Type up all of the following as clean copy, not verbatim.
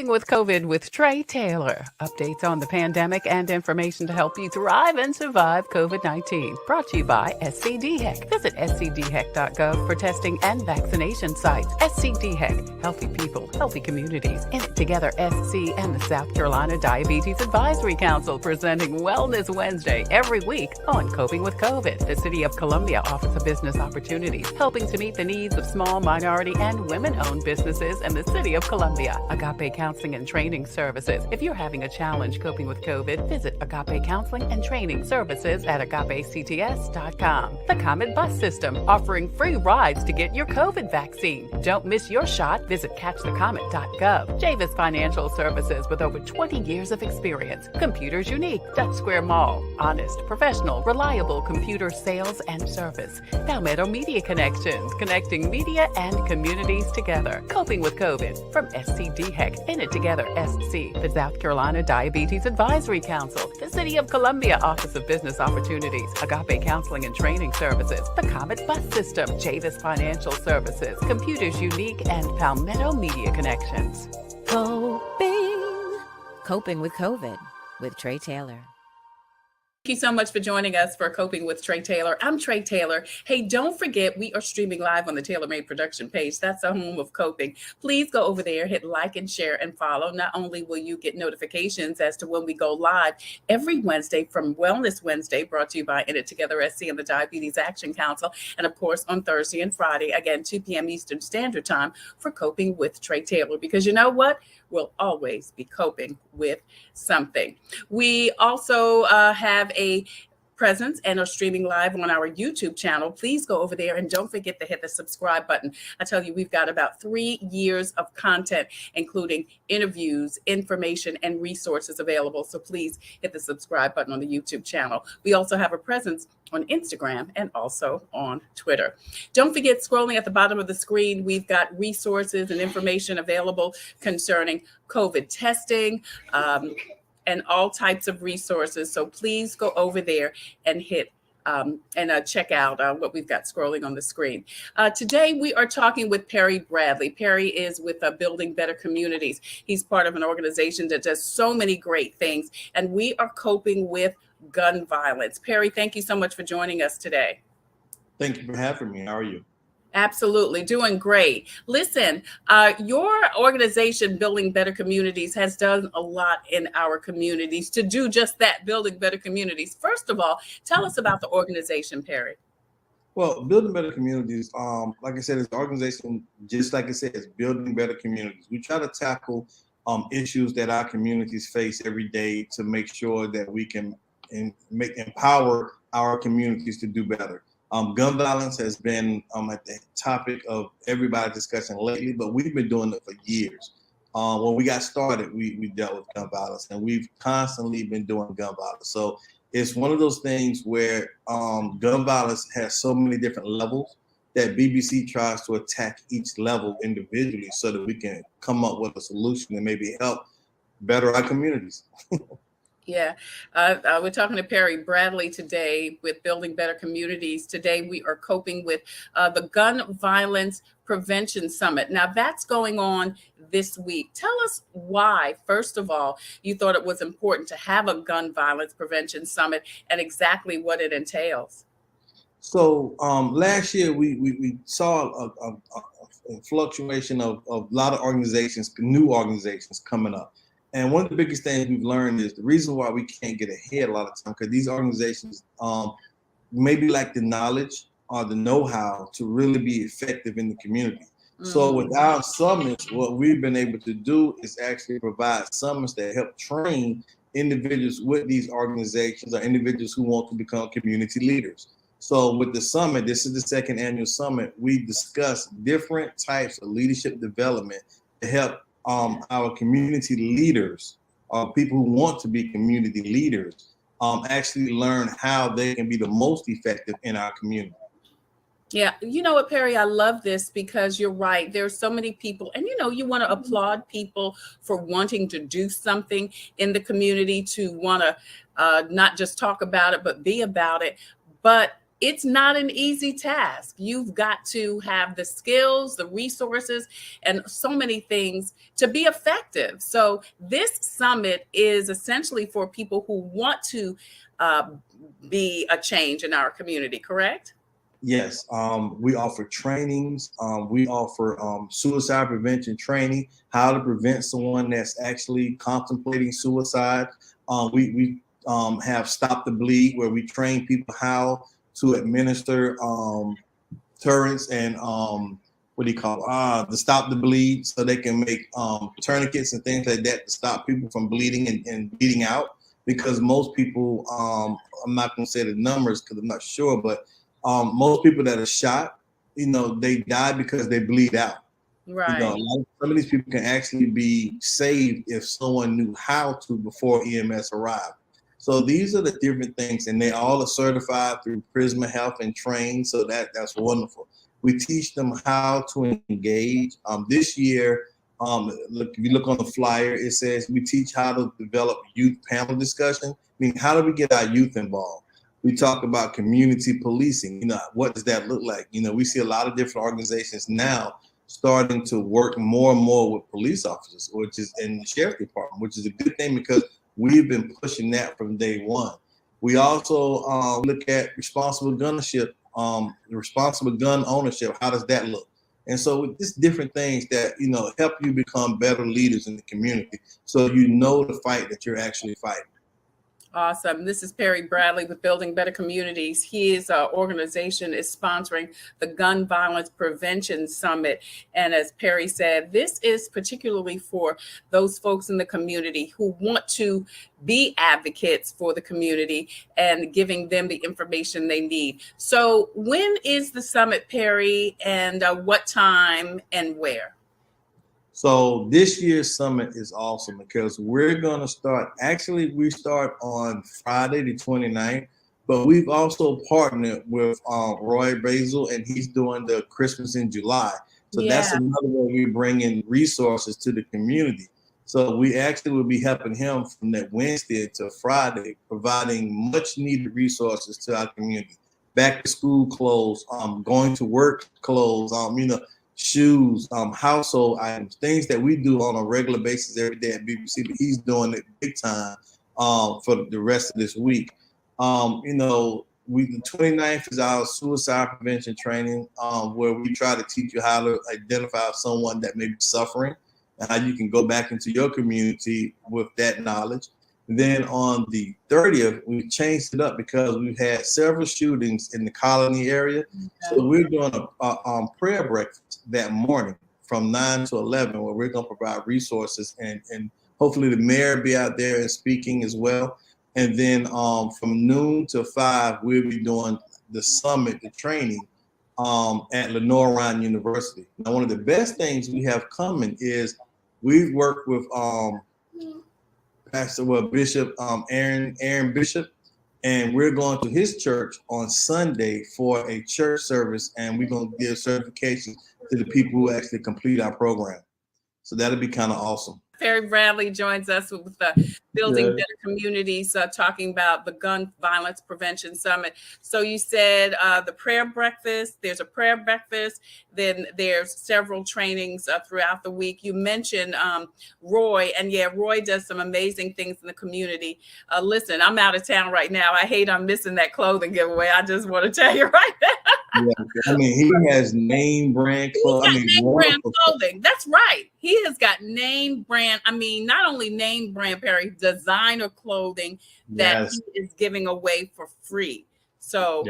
With COVID with Tre Tailor. Updates on the pandemic and information to help you thrive and survive COVID-19. Brought to you by SCDHEC. Visit scdhec.gov for testing and vaccination sites. SCDHEC. Healthy people, healthy communities. In it together, SC and the South Carolina Diabetes Advisory Council presenting Wellness Wednesday every week on Coping with COVID. The City of Columbia Office of Business Opportunities, helping to meet the needs of small, minority, and women-owned businesses in the City of Columbia. Agape Counseling and Training Services. If you're having a challenge coping with COVID, visit Agape Counseling and Training Services at agapects.com. The Comet Bus System, offering free rides to get your COVID vaccine. Don't miss your shot. Visit catchthecomet.gov. Javis Financial Services, with over 20 years of experience. Computers Unique, Dutch Square Mall. Honest, professional, reliable computer sales and service. Palmetto Media Connections, connecting media and communities together. Coping with COVID from SCDHEC. In it together, SC, the South Carolina Diabetes Advisory Council, the City of Columbia Office of Business Opportunities, Agape Counseling and Training Services, the Comet Bus System, Javis Financial Services, Computers Unique, and Palmetto Media Connections. Coping with COVID with Tre Tailor. Thank you so much for joining us for Coping with Tre Tailor. I'm Tre Tailor. Hey, don't forget, we are streaming live on the Tailor Made production page. That's the home of coping. Please go over there, hit like and share and follow. Not only will you get notifications as to when we go live every Wednesday from Wellness Wednesday, brought to you by In It Together SC and the Diabetes Action Council, and of course on Thursday and Friday, again, 2 p.m. Eastern Standard Time for Coping with Tre Tailor. Because you know what? We'll always be coping with something. We also have a presence and are streaming live on our YouTube channel. Please go over there and don't forget to hit the subscribe button. I tell you, we've got about 3 years of content, including interviews, information, and resources available. So please hit the subscribe button on the YouTube channel. We also have a presence on Instagram and also on Twitter. Don't forget, scrolling at the bottom of the screen, we've got resources and information available concerning COVID testing, and all types of resources. So please go over there and hit and check out what we've got scrolling on the screen. Today, we are talking with Perry Bradley. Perry is with Building Better Communities. He's part of an organization that does so many great things, and we are coping with gun violence. Perry, thank you so much for joining us today. Thank you for having me. How are you? Absolutely. Doing great. Listen, your organization, Building Better Communities, has done a lot in our communities to do just that, building better communities. First of all, tell us about the organization, Perry. Well, Building Better Communities, like I said, is an organization, just like I said, is building better communities. We try to tackle issues that our communities face every day to make sure that we can empower our communities to do better. Gun violence has been at the topic of everybody's discussion lately, but we've been doing it for years. When we got started, we dealt with gun violence, and we've constantly been doing gun violence. So it's one of those things where gun violence has so many different levels that BBC tries to attack each level individually so that we can come up with a solution and maybe help better our communities. Yeah, we're talking to Perry Bradley today with Building Better Communities. Today, we are coping with the Gun Violence Prevention Summit. Now, that's going on this week. Tell us why, first of all, you thought it was important to have a Gun Violence Prevention Summit and exactly what it entails. So last year, we saw a fluctuation of a lot of organizations, new organizations coming up. And one of the biggest things we've learned is the reason why we can't get ahead a lot of time, because these organizations maybe lack the knowledge or the know-how to really be effective in the community. Mm-hmm. So with our summits, what we've been able to do is actually provide summits that help train individuals with these organizations or individuals who want to become community leaders. So with the summit, this is the second annual summit, we discuss different types of leadership development to help our community leaders, or people who want to be community leaders, actually learn how they can be the most effective in our community. Yeah, you know what, Perry, I love this because you're right. There's so many people, and you want to applaud people for wanting to do something in the community, to want to not just talk about it, but be about it. But it's not an easy task. You've got to have the skills, the resources, and so many things to be effective. So this summit is essentially for people who want to uh, be a change in our community, correct? Yes, we offer trainings. We offer suicide prevention training, how to prevent someone that's actually contemplating suicide. We have Stop the Bleed, where we train people how to administer turrets and what do you call the Stop the Bleed, so they can make tourniquets and things like that to stop people from bleeding and bleeding out. Because most people, I'm not going to say the numbers because I'm not sure, but most people that are shot, they die because they bleed out. Right. Some of these people can actually be saved if someone knew how to before EMS arrived. So these are the different things, and they all are certified through Prisma Health and trained. So that's wonderful. We teach them how to engage. This year, if you look on the flyer, it says we teach how to develop youth panel discussion. I mean, how do we get our youth involved? We talk about community policing. What does that look like? We see a lot of different organizations now starting to work more and more with police officers, which is in the sheriff's department, which is a good thing because we've been pushing that from day one. We also look at responsible gun ownership. How does that look? And so just different things that, help you become better leaders in the community. So the fight that you're actually fighting. Awesome. This is Perry Bradley with Building Better Communities. His organization is sponsoring the Gun Violence Prevention Summit. And as Perry said, this is particularly for those folks in the community who want to be advocates for the community and giving them the information they need. So when is the summit, Perry, and what time and where? So this year's summit is awesome because we're going to start, actually we start on Friday the 29th, but we've also partnered with Roy Basil, and he's doing the Christmas in July. So that's another way we bring in resources to the community. So we actually will be helping him from that Wednesday to Friday, providing much needed resources to our community. Back to school clothes, going to work clothes, shoes, household items, things that we do on a regular basis every day at BBC, but he's doing it big time for the rest of this week. The 29th is our suicide prevention training, where we try to teach you how to identify someone that may be suffering and how you can go back into your community with that knowledge. Then on the 30th, we changed it up because we've had several shootings in the Colony area. So we're doing a prayer breakfast that morning from 9 to 11, where we're going to provide resources, and hopefully the mayor be out there and speaking as well. And then from noon to 5, we'll be doing the summit, the training at Lenore Ryan University. Now, one of the best things we have coming is we've worked with Bishop Aaron Bishop, and we're going to his church on Sunday for a church service, and we're going to give certification to the people who actually complete our program. So that'll be kind of awesome. Perry Bradley joins us with the Building Better Communities, talking about the Gun Violence Prevention Summit. So you said the prayer breakfast, there's a prayer breakfast, then there's several trainings throughout the week. You mentioned Roy, and Roy does some amazing things in the community. Listen, I'm out of town right now. I hate I'm missing that clothing giveaway. I just want to tell you right now. He has name brand clothing. Clothing. That's right. He has got name brand. Not only name brand, Perry, designer clothing that he is giving away for free. So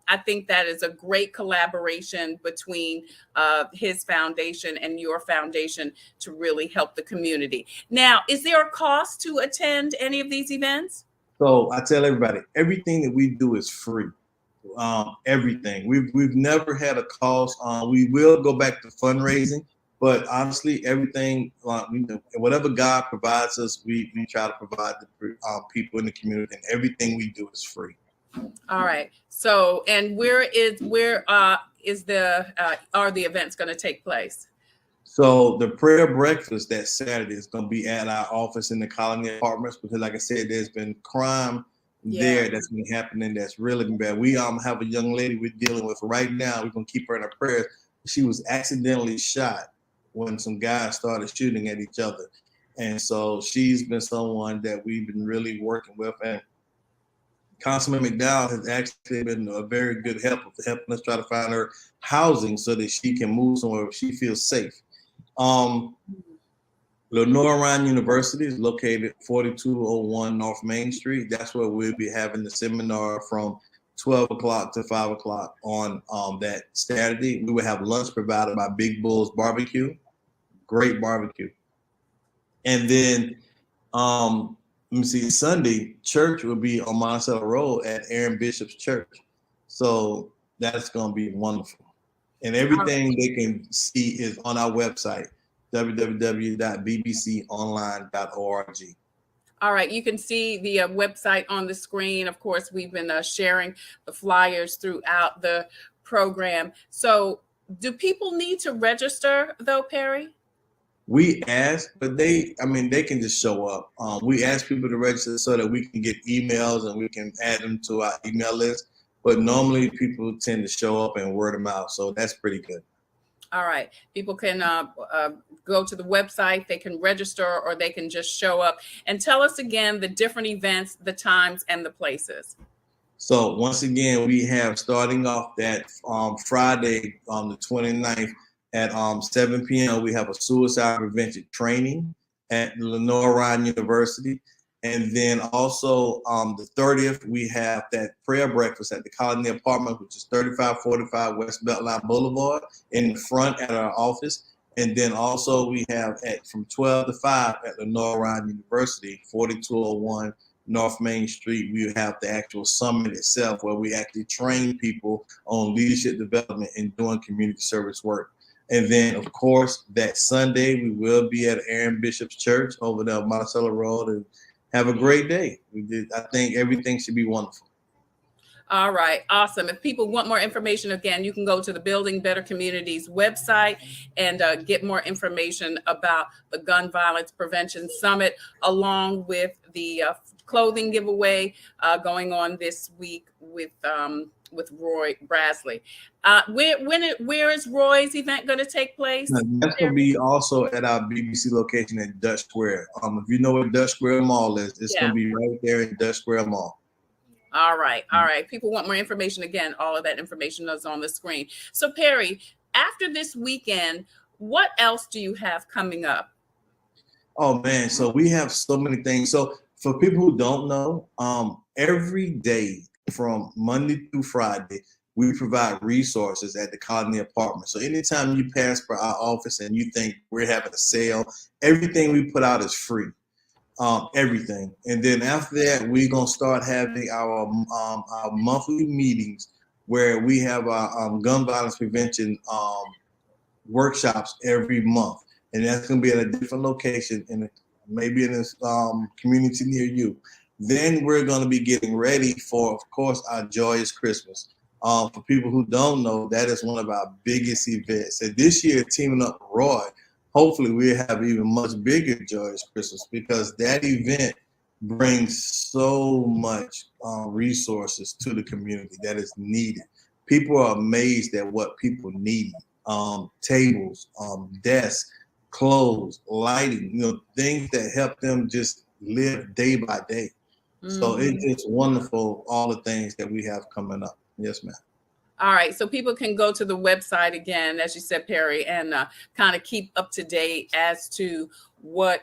I think that is a great collaboration between his foundation and your foundation to really help the community. Now, is there a cost to attend any of these events? So I tell everybody, everything that we do is free. Everything. We've never had a cost. We will go back to fundraising, but honestly, everything, whatever God provides us, we try to provide the people in the community, and everything we do is free. All right. So, and where are the events going to take place? So the prayer breakfast that Saturday is going to be at our office in the Colony Apartments, because like I said, there's been crime Yeah. that's been happening that's really been bad. We have a young lady we're dealing with right now. We're gonna keep her in our prayers. She was accidentally shot when some guys started shooting at each other. And so she's been someone that we've been really working with. And Councilman McDowell has actually been a very good help of helping us try to find her housing so that she can move somewhere where she feels safe. Lenore Ryan University is located 4201 North Main Street. That's where we'll be having the seminar from 12 o'clock to 5 o'clock on that Saturday. We will have lunch provided by Big Bull's Barbecue. Great barbecue. And then let me see, Sunday, church will be on Monticello Road at Aaron Bishop's Church. So that's going to be wonderful. And everything they can see is on our website, www.bbconline.org. All right, you can see the website on the screen. Of course, we've been sharing the flyers throughout the program. So do people need to register though, Perry? We ask, but they can just show up. We ask people to register so that we can get emails and we can add them to our email list. But normally people tend to show up and word them out. So that's pretty good. All right. People can go to the website, they can register, or they can just show up. And tell us again the different events, the times, and the places. So once again, we have starting off that Friday on the 29th at 7 p.m. We have a suicide prevention training at Lenore Ryan University. And then also the 30th, we have that prayer breakfast at the Colony Apartment, which is 3545 West Beltline Boulevard in the front at our office. And then also we have from 12 to 5 at Lenore Ryan University, 4201 North Main Street. We have the actual summit itself where we actually train people on leadership development and doing community service work. And then, of course, that Sunday, we will be at Aaron Bishop's Church over there on Monticello Road, and have a great day. I think everything should be wonderful. All right. Awesome. If people want more information, again, you can go to the Building Better Communities website and get more information about the Gun Violence Prevention Summit, along with the clothing giveaway going on this week with Roy Brasley. Where is Roy's event going to take place? That's going to be also at our BBC location in Dutch Square. If you know what Dutch Square Mall is, it's going to be right there in Dutch Square Mall. All right. All right. People want more information. Again, all of that information is on the screen. So Perry, after this weekend, what else do you have coming up? Oh man, so we have so many things. So for people who don't know, every day from Monday through Friday, we provide resources at the Colony Apartment. So anytime you pass by our office and you think we're having a sale, everything we put out is free. Everything. And then after that, we're going to start having our monthly meetings where we have our gun violence prevention workshops every month. And that's going to be at a different location, maybe in this community near you. Then we're going to be getting ready for, of course, our Joyous Christmas. For people who don't know, that is one of our biggest events. And this year, teaming up with Roy, hopefully we'll have even much bigger Joyous Christmas, because that event brings so much resources to the community that is needed. People are amazed at what people need. Tables, desks, clothes, lighting, things that help them just live day by day. Mm-hmm. So it's wonderful, all the things that we have coming up. Yes, ma'am. All right. So people can go to the website again, as you said, Perry, and kind of keep up to date as to what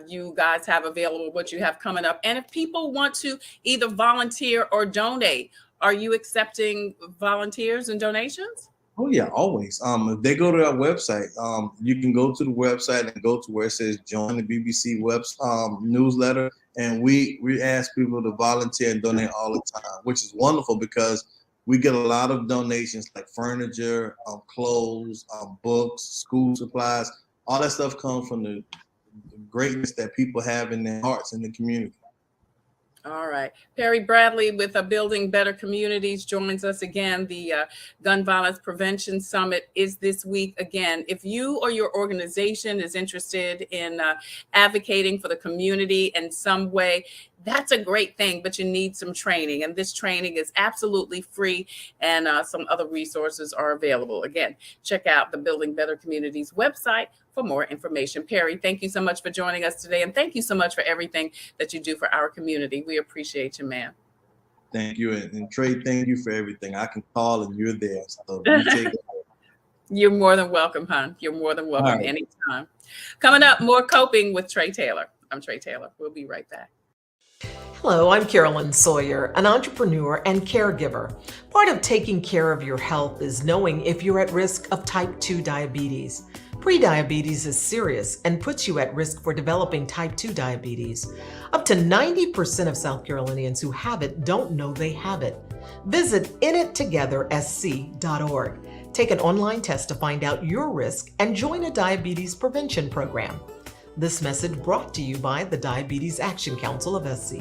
you guys have available, what you have coming up. And if people want to either volunteer or donate, are you accepting volunteers and donations? Oh yeah, always. If they go to our website, you can go to the website and go to where it says join the BBC newsletter. And we ask people to volunteer and donate all the time, which is wonderful because we get a lot of donations like furniture, clothes, books, school supplies. All that stuff comes from the greatness that people have in their hearts in the community. All right. Perry Bradley with Building Better Communities joins us again. The Gun Violence Prevention Summit is this week again. If you or your organization is interested in advocating for the community in some way, that's a great thing, but you need some training. And this training is absolutely free, and some other resources are available. Again, check out the Building Better Communities website for more information. Perry, thank you so much for joining us today. And thank you so much for everything that you do for our community. We appreciate you, man. Thank you. And Trey, thank you for everything. I can call and you're there. So you take it. You're more than welcome, hon. You're more than welcome anytime. Coming up, more Coping with Tre Tailor. I'm Tre Tailor. We'll be right back. Hello, I'm Carolyn Sawyer, an entrepreneur and caregiver. Part of taking care of your health is knowing if you're at risk of type 2 diabetes. Prediabetes is serious and puts you at risk for developing type 2 diabetes. Up to 90% of South Carolinians who have it don't know they have it. Visit inittogethersc.org. Take an online test to find out your risk and join a diabetes prevention program. This message brought to you by the Diabetes Action Council of SC.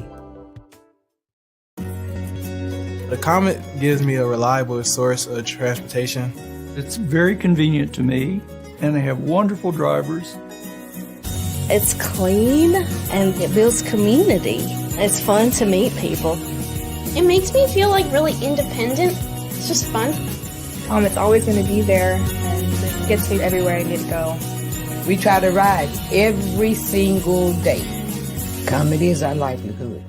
The Comet gives me a reliable source of transportation. It's very convenient to me, and they have wonderful drivers. It's clean and it builds community. It's fun to meet people. It makes me feel like really independent. It's just fun. It's always going to be there and it gets me everywhere I need to go. We try to ride every single day. Comedy is our livelihood.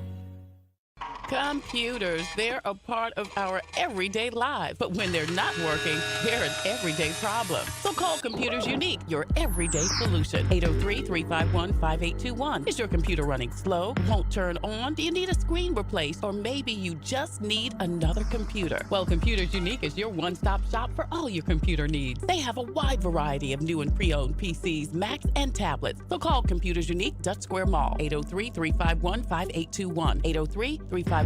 Computers, they're a part of our everyday lives. But when they're not working, they're an everyday problem. So call Computers Unique, your everyday solution. 803-351-5821. Is your computer running slow? Won't turn on? Do you need a screen replaced? Or maybe you just need another computer? Well, Computers Unique is your one-stop shop for all your computer needs. They have a wide variety of new and pre-owned PCs, Macs, and tablets. So call Computers Unique, Dutch Square Mall. 803-351-5821. 803-351-5821.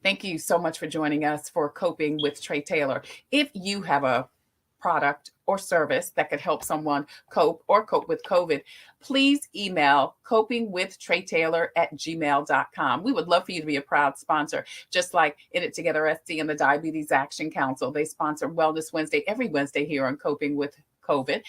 Thank you so much for joining us for Coping with Tre Tailor. If you have a product or service that could help someone cope with COVID, please email copingwithtreitailor@gmail.com. We would love for you to be a proud sponsor, just like In It Together SC and the Diabetes Action Council. They sponsor Wellness Wednesday every Wednesday here on Coping with COVID.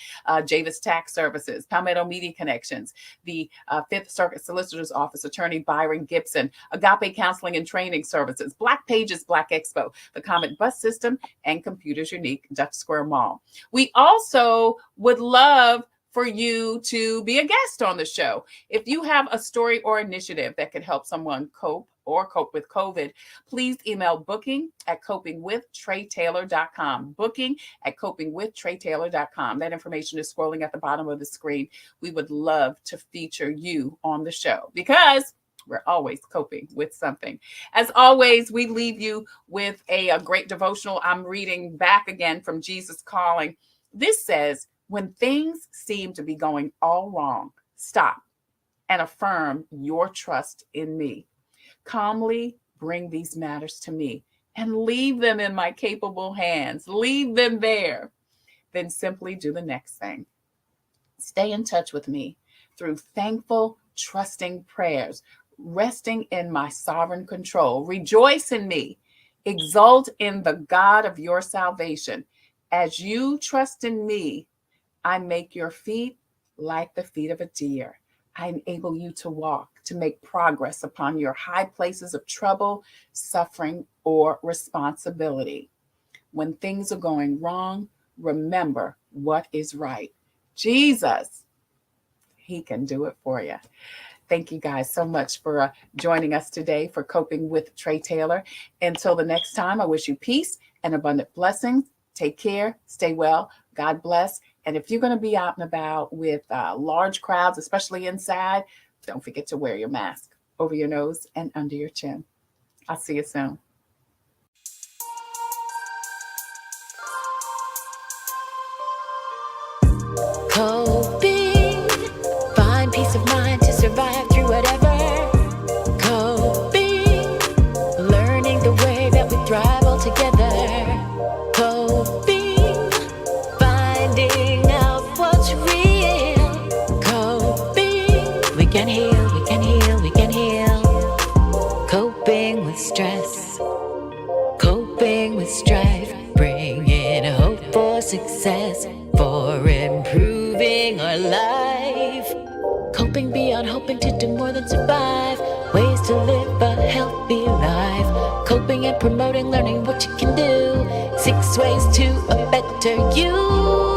Javis Tax Services, Palmetto Media Connections, the Fifth Circuit Solicitor's Office, Attorney Byron Gibson, Agape Counseling and Training Services, Black Pages, Black Expo, the Comet Bus System, and Computers Unique, Dutch Square Mall. We also would love for you to be a guest on the show. If you have a story or initiative that could help someone cope with COVID, please email booking@copingwithtreitailor.com. Booking@copingwithtreitailor.com. That information is scrolling at the bottom of the screen. We would love to feature you on the show because we're always coping with something. As always, we leave you with a great devotional. I'm reading back again from Jesus Calling. This says, when things seem to be going all wrong, stop and affirm your trust in me. Calmly bring these matters to me and leave them in my capable hands. Leave them there. Then simply do the next thing. Stay in touch with me through thankful, trusting prayers, resting in my sovereign control. Rejoice in me. Exult in the God of your salvation. As you trust in me, I make your feet like the feet of a deer. I enable you to walk, to make progress upon your high places of trouble, suffering, or responsibility. When things are going wrong, remember what is right. Jesus, he can do it for you. Thank you guys so much for joining us today for Coping with Tre Tailor. Until the next time, I wish you peace and abundant blessings. Take care, stay well, God bless. And if you're going to be out and about with large crowds, especially inside, don't forget to wear your mask over your nose and under your chin. I'll see you soon. Coping, find peace of mind to survive through whatever. Coping, learning the way that we thrive all together. Coping, finding out what's real. Coping, we can heal. success, for improving our life. Coping beyond hoping to do more than survive. Ways to live a healthy life. Coping and promoting, learning what you can do. 6 ways to a better you.